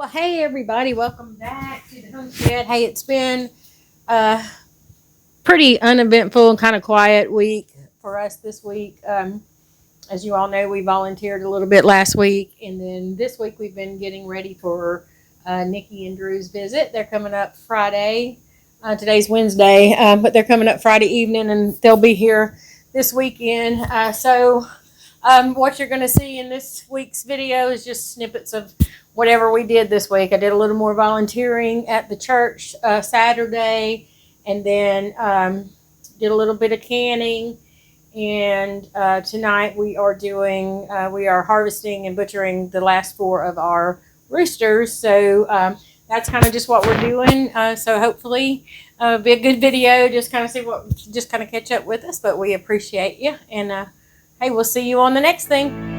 Well, hey everybody, welcome back to the Homestead. Hey, it's been pretty uneventful and kind of quiet week for us this week. As you all know, we volunteered a little bit last week, and then this week we've been getting ready for Nikki and Drew's visit. They're coming up Friday. Today's Wednesday, but they're coming up Friday evening, and they'll be here this weekend. What you're going to see in this week's video is just snippets of whatever we did this week. I did a little more volunteering at the church Saturday, and then did a little bit of canning. And tonight we are harvesting and butchering the last 4 of our roosters. So that's kind of just what we're doing. So hopefully be a good video. Just kind of catch up with us. But we appreciate you. And hey, we'll see you on the next thing.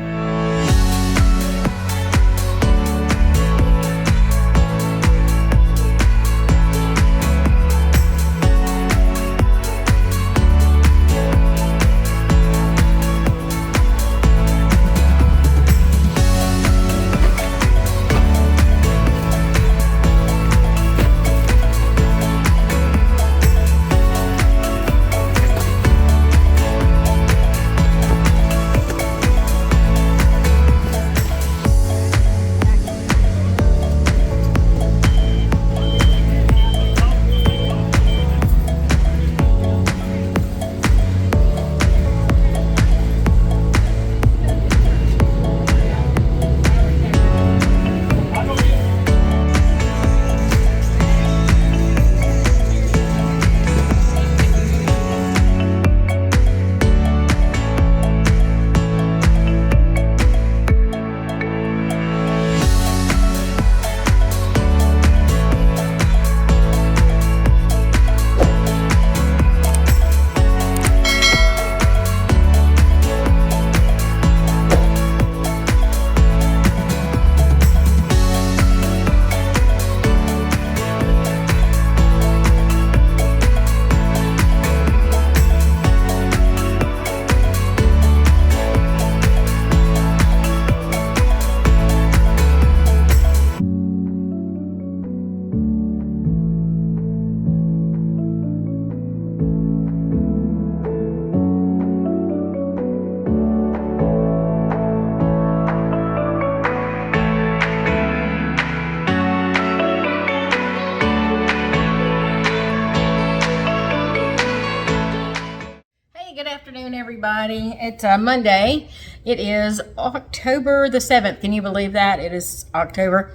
Good afternoon, everybody. It's Monday. It is October the 7th. Can you believe that? It is October.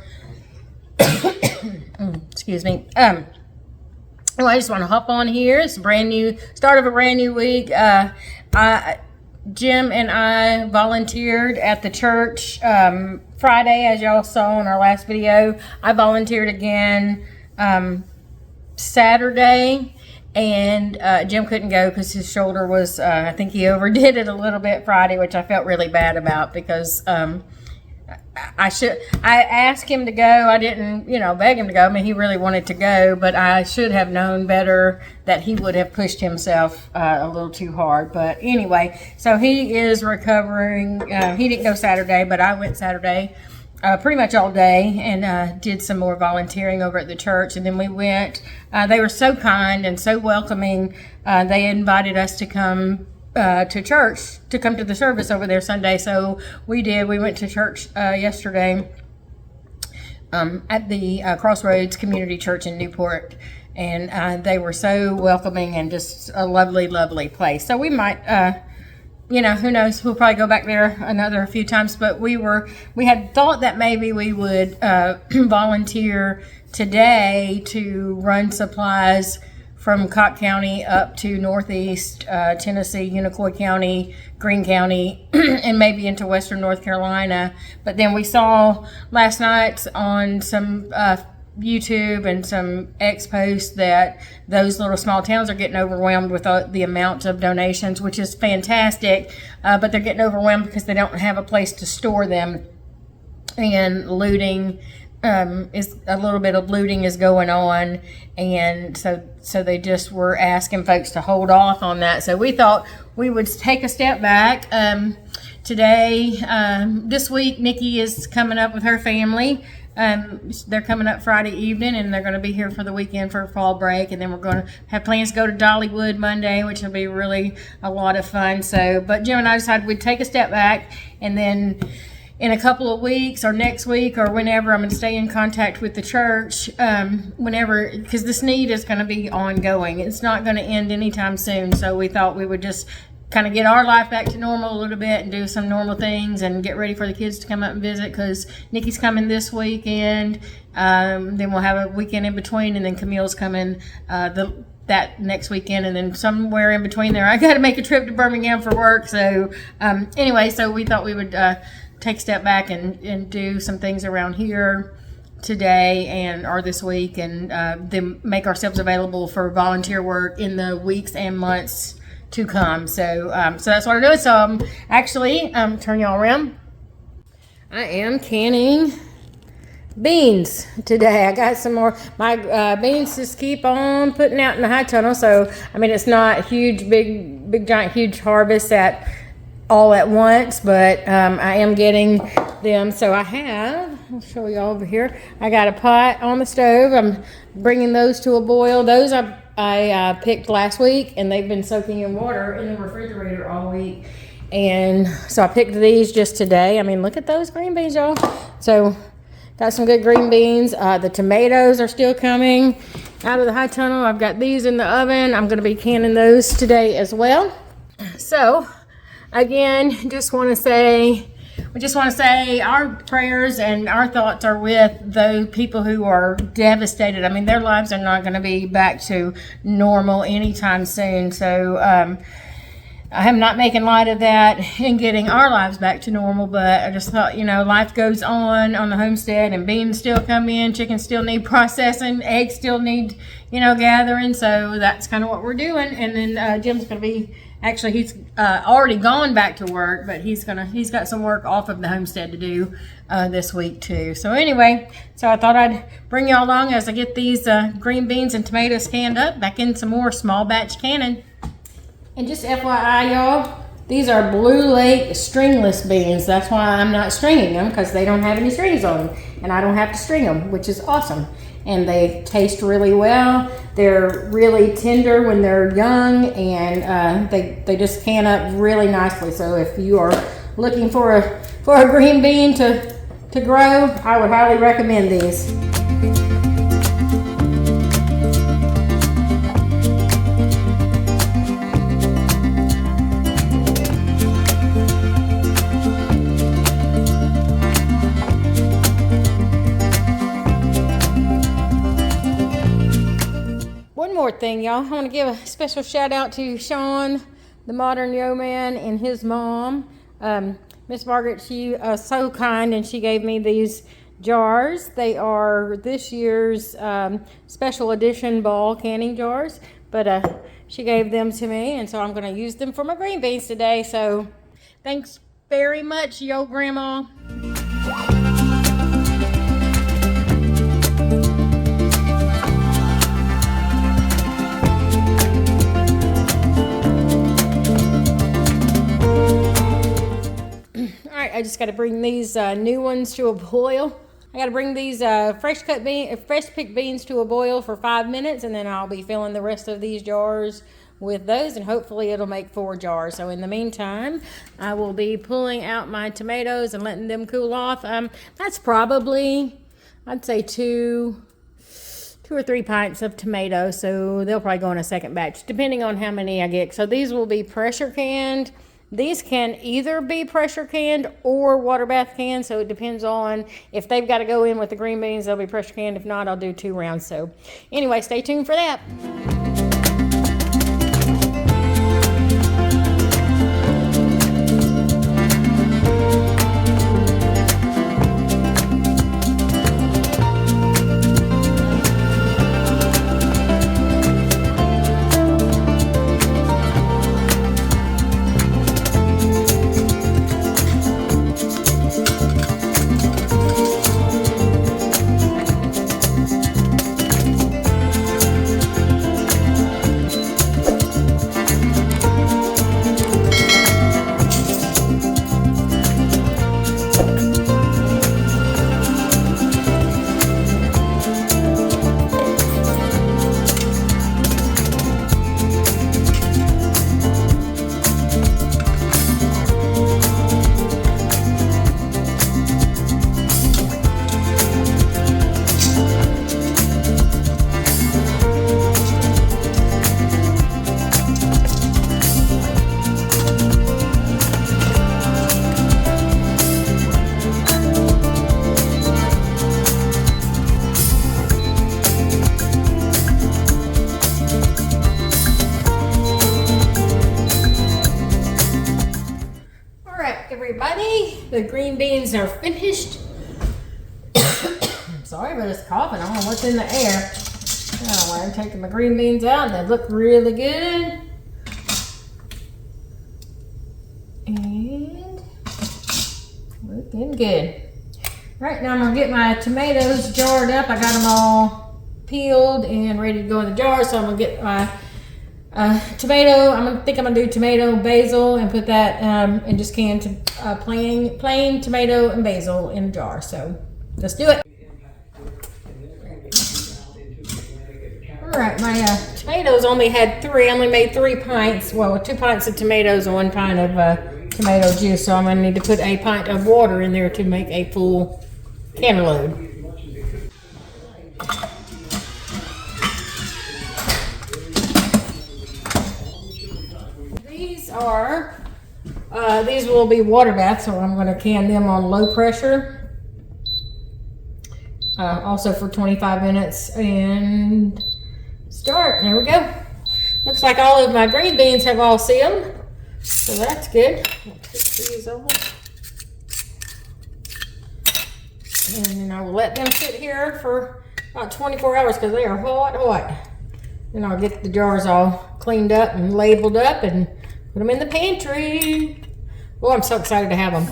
Excuse me. Well, I just want to hop on here. It's a brand new start of a brand new week. Jim and I volunteered at the church Friday, as y'all saw in our last video. I volunteered again Saturday. And Jim couldn't go because his shoulder was, I think he overdid it a little bit Friday, which I felt really bad about because I asked him to go. I didn't, beg him to go. I mean, he really wanted to go, but I should have known better that he would have pushed himself a little too hard. But anyway, so he is recovering. He didn't go Saturday, but I went Saturday. Pretty much all day, and did some more volunteering over at the church. And then we went, they were so kind and so welcoming. They invited us to come to church, to come to the service over there Sunday. So we did. We went to church yesterday at the Crossroads Community Church in Newport. And they were so welcoming and just a lovely, lovely place. So we might... who knows? We'll probably go back there another few times. But we had thought that maybe we would volunteer today to run supplies from Cott County up to Northeast Tennessee, Unicoi County, Greene County, and maybe into Western North Carolina. But then we saw last night on some YouTube and some X posts that those little small towns are getting overwhelmed with the amount of donations, which is fantastic, but they're getting overwhelmed because they don't have a place to store them, and looting is a little bit of looting is going on, and so they just were asking folks to hold off on that. So we thought we would take a step back. Today, this week, Nikki is coming up with her family. They're coming up Friday evening, and they're going to be here for the weekend for fall break. And then we're going to have plans to go to Dollywood Monday, which will be really a lot of fun. So, but Jim and I decided we'd take a step back, and then in a couple of weeks or next week or whenever, I'm going to stay in contact with the church whenever, because this need is going to be ongoing. It's not going to end anytime soon. So we thought we would just kind of get our life back to normal a little bit and do some normal things and get ready for the kids to come up and visit, because Nikki's coming this weekend. Then we'll have a weekend in between, and then Camille's coming that next weekend, and then somewhere in between there I got to make a trip to Birmingham for work. So anyway, so we thought we would take a step back and do some things around here today or this week, and then make ourselves available for volunteer work in the weeks and months to come. So so that's what I'm doing. So I'm actually turn y'all around. I am canning beans today. I got some more. My beans just keep on putting out in the high tunnel. So I mean, it's not huge, big giant huge harvest all at once, but I am getting them. So I'll show you over here. I got a pot on the stove. I'm bringing those to a boil. Those I picked last week, and they've been soaking in water in the refrigerator all week. And so I picked these just today. I mean, look at those green beans, y'all. So got some good green beans. The tomatoes are still coming out of the high tunnel. I've got these in the oven. I'm going to be canning those today as well. So again, we just want to say our prayers and our thoughts are with those people who are devastated. I mean, their lives are not going to be back to normal anytime soon. So I am not making light of that and getting our lives back to normal, but I just thought, life goes on the homestead, and beans still come in, chickens still need processing, eggs still need, gathering. So that's kind of what we're doing. And then Jim's going to be, actually, he's already gone back to work, but he's got some work off of the homestead to do this week too. So anyway, so I thought I'd bring y'all along as I get these green beans and tomatoes canned up, back in some more small batch canning. And just FYI, y'all, these are Blue Lake stringless beans. That's why I'm not stringing them, because they don't have any strings on them, and I don't have to string them, which is awesome. And they taste really well. They're really tender when they're young, and they just can up really nicely. So if you are looking for a green bean to grow, I would highly recommend these. More thing, y'all, I want to give a special shout out to Sean, the modern yeoman, and his mom, Miss Margaret. She was so kind, and she gave me these jars. They are this year's special edition ball canning jars, but she gave them to me, and so I'm going to use them for my green beans today. So thanks very much, yo grandma. I just got to bring these new ones to a boil. I got to bring these fresh picked beans to a boil for 5 minutes, and then I'll be filling the rest of these jars with those, and hopefully it'll make 4 jars. So in the meantime, I will be pulling out my tomatoes and letting them cool off. That's probably, I'd say 2 or 3 pints of tomatoes. So they'll probably go in a second batch, depending on how many I get. So these will be pressure canned. These can either be pressure canned or water bath canned, so it depends on if they've got to go in with the green beans, they'll be pressure canned. If not, I'll do 2 rounds. So anyway, stay tuned for that. The green beans are finished. Sorry about this coughing. I don't know what's in the air. Oh, I'm taking my green beans out and they look really good. And looking good. Right now I'm going to get my tomatoes jarred up. I got them all peeled and ready to go in the jar. So I'm going to get my tomato. I'm going to do tomato, basil, and put that and just canned plain tomato and basil in a jar. So let's do it. Alright, my tomatoes only had 3. I only made 3 pints. Well, 2 pints of tomatoes and 1 pint of tomato juice. So I'm going to need to put a pint of water in there to make a full can load. These will be water baths, so I'm going to can them on low pressure. Also for 25 minutes and start. There we go. Looks like all of my green beans have all sealed, so that's good. I'll take these off. And then I will let them sit here for about 24 hours because they are hot. Then I'll get the jars all cleaned up and labeled up and put them in the pantry. Oh, I'm so excited to have them.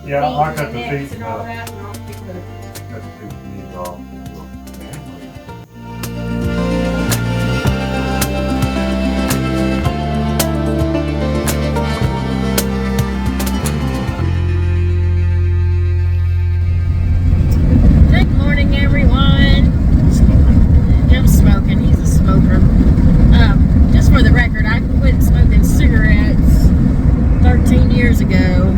Yeah, I cut the feet and all that, and I'll pick the cut the feet off. Good morning, everyone. Jim's smoking. He's a smoker. Just for the record, I quit smoking cigarettes 13 years ago.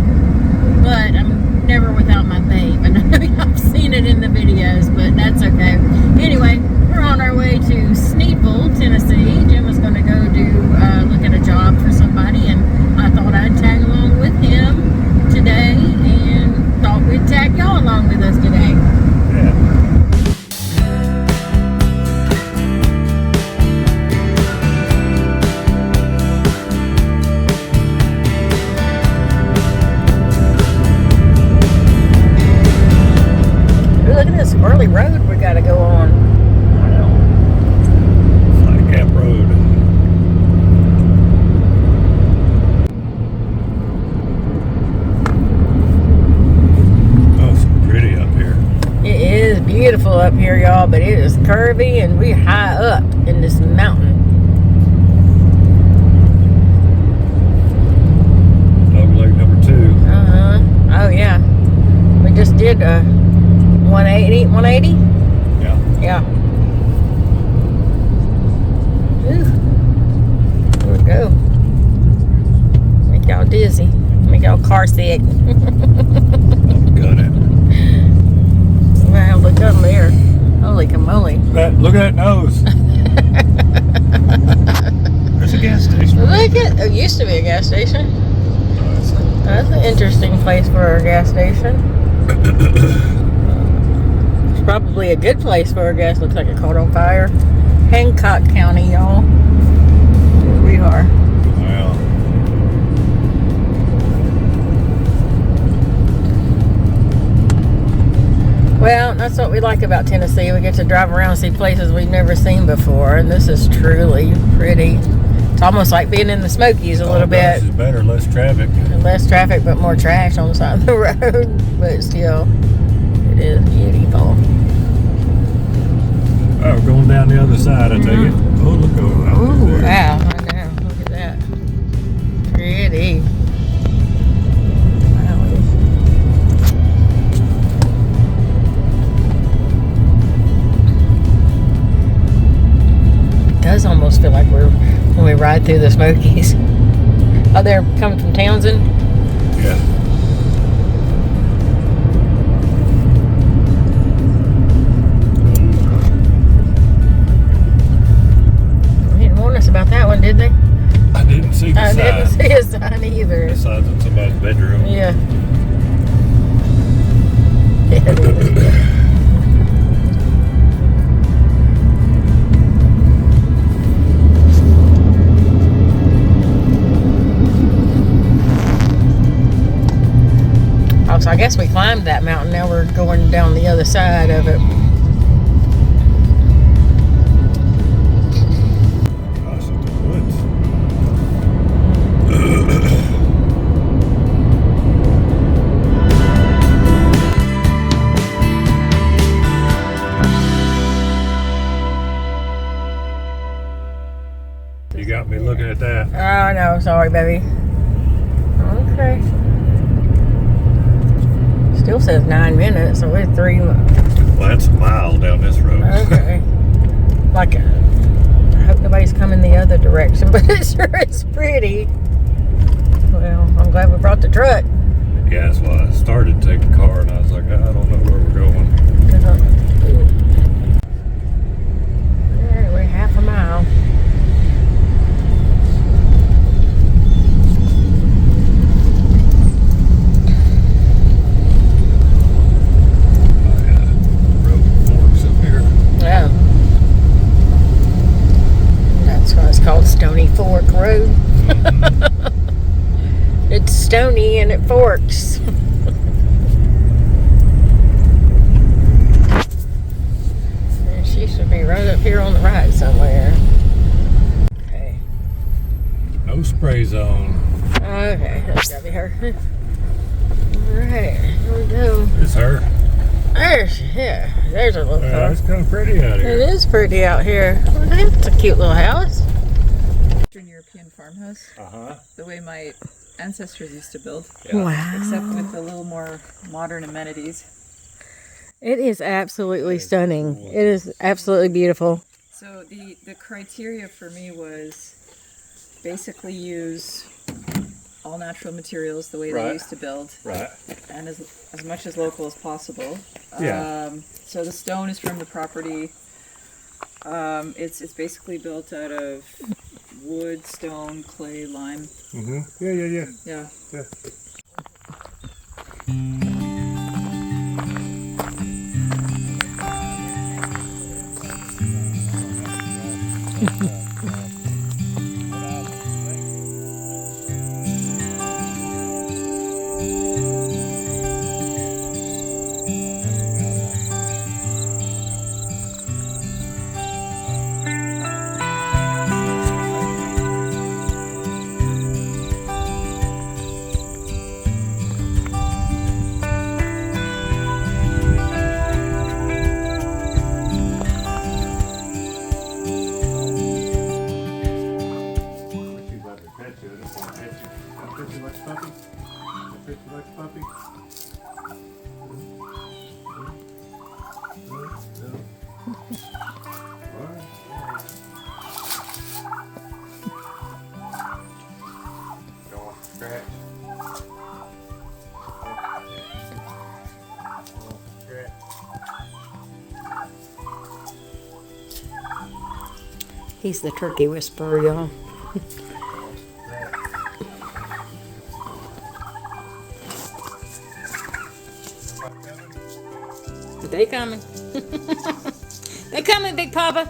But I'm never without my vape. I know I've seen it in the videos, but that's okay. Anyway, we're on our way to Sneedville, Tennessee. Jim was going to go look at a job for somebody, and I thought I'd tag along with him today, and thought we'd tag y'all along with us today. Yeah. Look at this early road we got to go on. Flat Cap Road. Oh, it's pretty up here. It is beautiful up here, y'all, but it is curvy, and we're high up in this mountain. Dog leg number 2. Oh, yeah. We just did 180? Yeah. Yeah. Ooh. There we go. Make y'all dizzy. Make y'all car sick. Got it. Wow, look up there. Holy camoly. Look at that nose. There's a gas station. Look at it. Used to be a gas station. That's an interesting place for a gas station. It's probably a good place for a gas. Looks like it caught on fire. Hancock County, y'all. Here we are. Wow. Well, that's what we like about Tennessee. We get to drive around and see places we've never seen before, and this is truly pretty. It's almost like being in the Smokies a little bit. This is better, less traffic. Less traffic, but more trash on the side of the road. But still, it is beautiful. Oh, we're going down the other side, I take it. Oh, look over there. Ooh, wow, I know. Look at that. Pretty. Wow. It does almost feel like when we ride through the Smokies. Oh, they're coming from Townsend? Yeah. either. Besides in somebody's bedroom. Yeah. Oh, so I guess we climbed that mountain. Now we're going down the other side of it. Gosh, in the woods. You got me looking at that. Oh, no. Sorry, baby. Okay. Still says 9 minutes, so we're 3. Well, that's a mile down this road. Okay. Like, I hope nobody's coming the other direction, but it sure is pretty. Well, I'm glad we brought the truck. Yeah, that's why I started to take the car, and I was like, I don't know where we're going. Alright, we're half a mile. Road forks up here. Yeah. That's why it's called Stony Fork Road. It's stony and it forks. And she should be right up here on the right somewhere. Okay. No spray zone. Okay, that's gotta be her. Alright, here we go. It's her. There's a little Yeah, car. it's kind of pretty out It here. is pretty out here. Well, that's a cute little house. Eastern European farmhouse, Uh-huh. the way my ancestors used to build, Wow. except with a little more modern amenities. It is absolutely stunning. It is absolutely beautiful. So the criteria for me was basically use all natural materials the way Right. they used to build, Right. and as much as local as possible. Yeah. So the stone is from the property. It's basically built out of wood, stone, clay, lime. Mm-hmm. Yeah. Yeah. Yeah. She's about to pet you. I just want to pet you. I'll pet you like a puppy. I'll pet you like a puppy. Go on, scratch. Scratch. He's the turkey whisperer, y'all. They coming. They coming, Big Papa.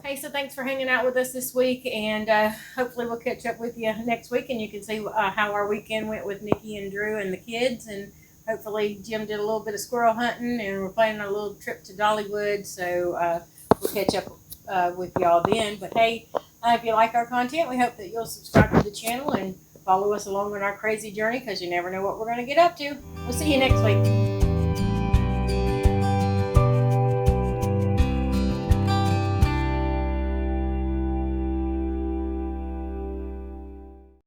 Hey, so thanks for hanging out with us this week, and hopefully we'll catch up with you next week, and you can see how our weekend went with Nikki and Drew and the kids, and hopefully Jim did a little bit of squirrel hunting, and we're planning a little trip to Dollywood, so we'll catch up with y'all then. But hey, if you like our content, we hope that you'll subscribe to the channel and follow us along on our crazy journey, because you never know what we're going to get up to. We'll see you next week.